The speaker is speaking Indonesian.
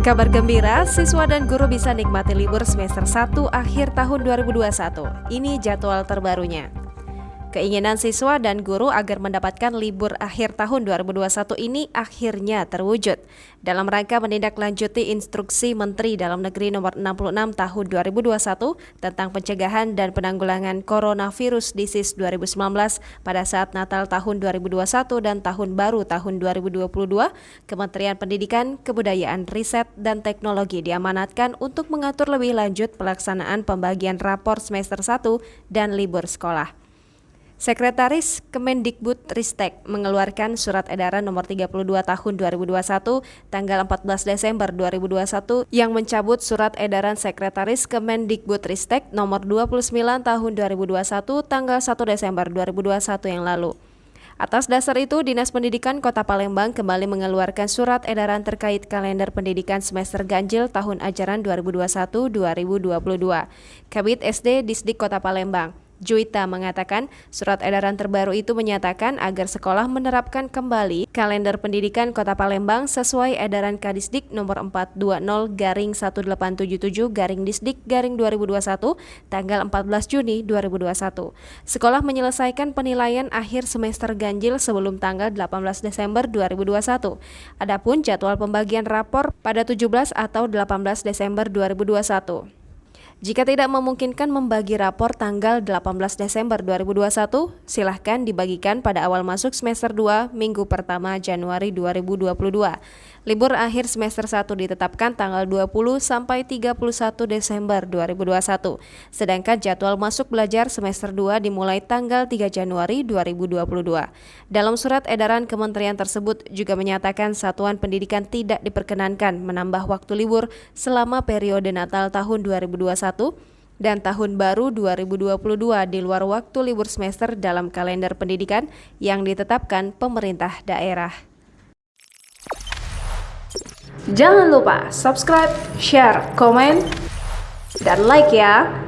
Kabar gembira, siswa dan guru bisa nikmati libur semester 1 akhir tahun 2021. Ini jadwal terbarunya. Keinginan siswa dan guru agar mendapatkan libur akhir tahun 2021 ini akhirnya terwujud. Dalam rangka menindaklanjuti instruksi Menteri Dalam Negeri Nomor 66 Tahun 2021 tentang pencegahan dan penanggulangan coronavirus disease 2019 pada saat Natal tahun 2021 dan Tahun Baru tahun 2022, Kementerian Pendidikan, Kebudayaan, Riset, dan Teknologi diamanatkan untuk mengatur lebih lanjut pelaksanaan pembagian rapor semester 1 dan libur sekolah. Sekretaris Kemendikbudristek mengeluarkan surat edaran nomor 32 tahun 2021 tanggal 14 Desember 2021 yang mencabut surat edaran Sekretaris Kemendikbudristek nomor 29 tahun 2021 tanggal 1 Desember 2021 yang lalu. Atas dasar itu, Dinas Pendidikan Kota Palembang kembali mengeluarkan surat edaran terkait kalender pendidikan semester ganjil tahun ajaran 2021-2022. Kabid SD Disdik Kota Palembang Juwita mengatakan surat edaran terbaru itu menyatakan agar sekolah menerapkan kembali kalender pendidikan Kota Palembang sesuai edaran Kadisdik nomor 420/1777/Disdik/2021 tanggal 14 Juni 2021. Sekolah menyelesaikan penilaian akhir semester ganjil sebelum tanggal 18 Desember 2021. Adapun jadwal pembagian rapor pada 17 atau 18 Desember 2021. Jika tidak memungkinkan membagi rapor tanggal 18 Desember 2021, silahkan dibagikan pada awal masuk semester 2 minggu pertama Januari 2022. Libur akhir semester 1 ditetapkan tanggal 20 sampai 31 Desember 2021. Sedangkan jadwal masuk belajar semester 2 dimulai tanggal 3 Januari 2022. Dalam surat edaran kementerian tersebut juga menyatakan satuan pendidikan tidak diperkenankan menambah waktu libur selama periode Natal tahun 2021 dan Tahun Baru 2022 di luar waktu libur semester dalam kalender pendidikan yang ditetapkan pemerintah daerah. Jangan lupa subscribe, share, komen, dan like ya!